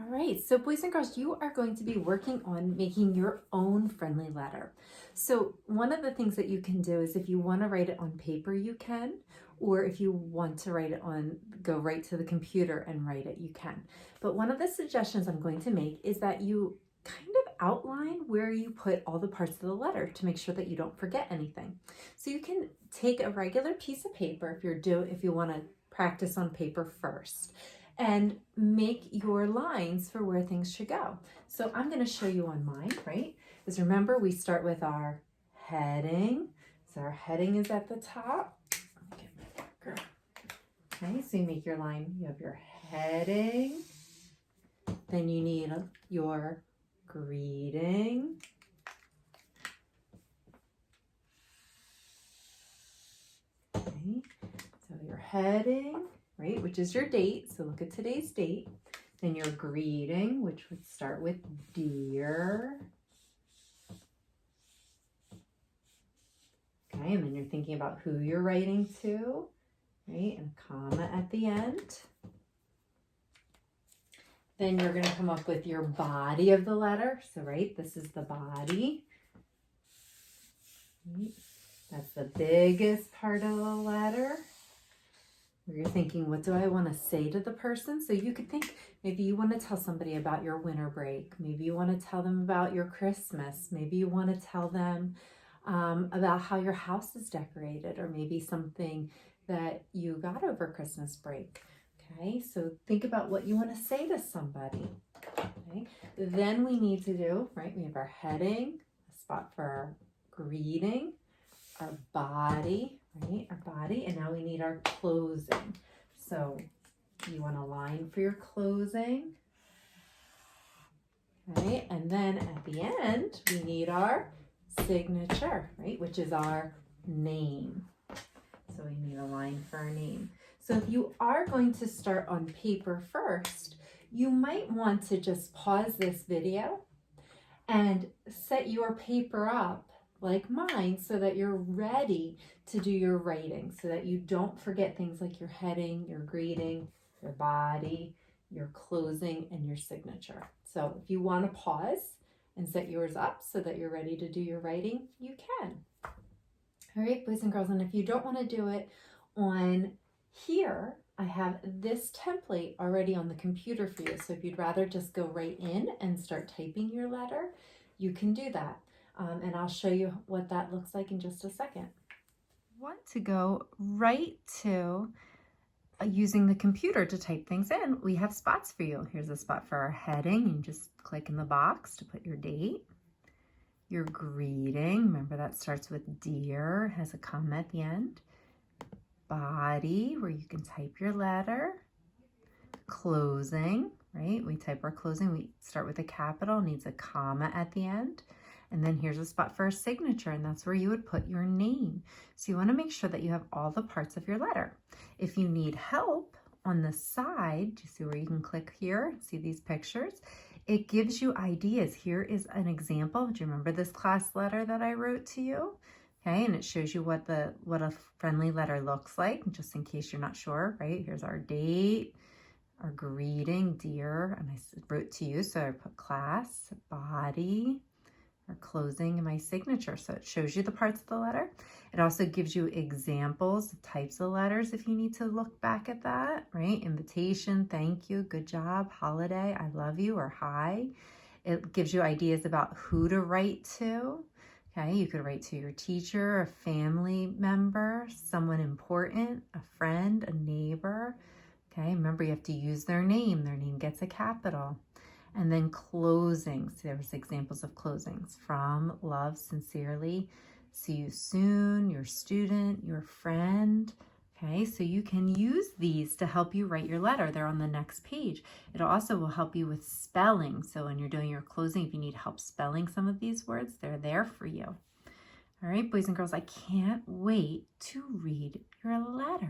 All right, so boys and girls, you are going to be working on making your own friendly letter. So one of the things that you can do is if you want to write it on paper, you can, or if you want to write it on, go right to the computer and write it, you can. But one of the suggestions I'm going to make is that you kind of outline where you put all the parts of the letter to make sure that you don't forget anything. So you can take a regular piece of paper if you want to practice on paper first, and make your lines for where things should go. So I'm going to show you on mine, right? Because remember, we start with our heading. So our heading is at the top. Let me get my marker. Okay, so you make your line, you have your heading. Then you need your greeting. Okay, so your heading, right, which is your date. So look at today's date. Then your greeting, which would start with dear. Okay, and then you're thinking about who you're writing to, right, and a comma at the end. Then you're going to come up with your body of the letter. So, right, this is the body. Right. That's the biggest part of the letter. Where you're thinking, what do I want to say to the person? So you could think, maybe you want to tell somebody about your winter break. Maybe you want to tell them about your Christmas. Maybe you want to tell them about how your house is decorated, or maybe something that you got over Christmas break. Okay, so think about what you want to say to somebody. Okay, then we need to do, right, we have our heading, a spot for our greeting, our body, right, our body, and now we need our closing. So you want a line for your closing, right, and then at the end we need our signature, right, which is our name. So we need a line for our name. So if you are going to start on paper first, you might want to just pause this video and set your paper up like mine so that you're ready to do your writing, so that you don't forget things like your heading, your greeting, your body, your closing, and your signature. So if you want to pause and set yours up so that you're ready to do your writing, you can. All right, boys and girls, and if you don't want to do it on here, I have this template already on the computer for you. So if you'd rather just go right in and start typing your letter, you can do that. And I'll show you what that looks like in just a second. Want to go right to using the computer to type things in, we have spots for you. Here's a spot for our heading. You just click in the box to put your date. Your greeting, remember that starts with dear, has a comma at the end. Body, where you can type your letter. Closing, right? We type our closing, we start with a capital, needs a comma at the end. And then here's a spot for a signature, and that's where you would put your name. So you want to make sure that you have all the parts of your letter. If you need help on the side, do you see where you can click here? See these pictures? It gives you ideas. Here is an example. Do you remember this class letter that I wrote to you? Okay, and it shows you what a friendly letter looks like, just in case you're not sure, right? Here's our date, our greeting, dear, and I wrote to you, so I put class, body, our closing, and my signature. So it shows you the parts of the letter. It also gives you examples of types of letters if you need to look back at that, right? Invitation, thank you, good job, holiday, I love you, or hi. It gives you ideas about who to write to. Okay, you could write to your teacher, a family member, someone important, a friend, a neighbor. Okay, remember you have to use their name. Their name gets a capital. And then closings. There's examples of closings. From, love, sincerely, see you soon, your student, your friend. Okay, so you can use these to help you write your letter. They're on the next page. It also will help you with spelling. So when you're doing your closing, if you need help spelling some of these words, they're there for you. All right, boys and girls, I can't wait to read your letters.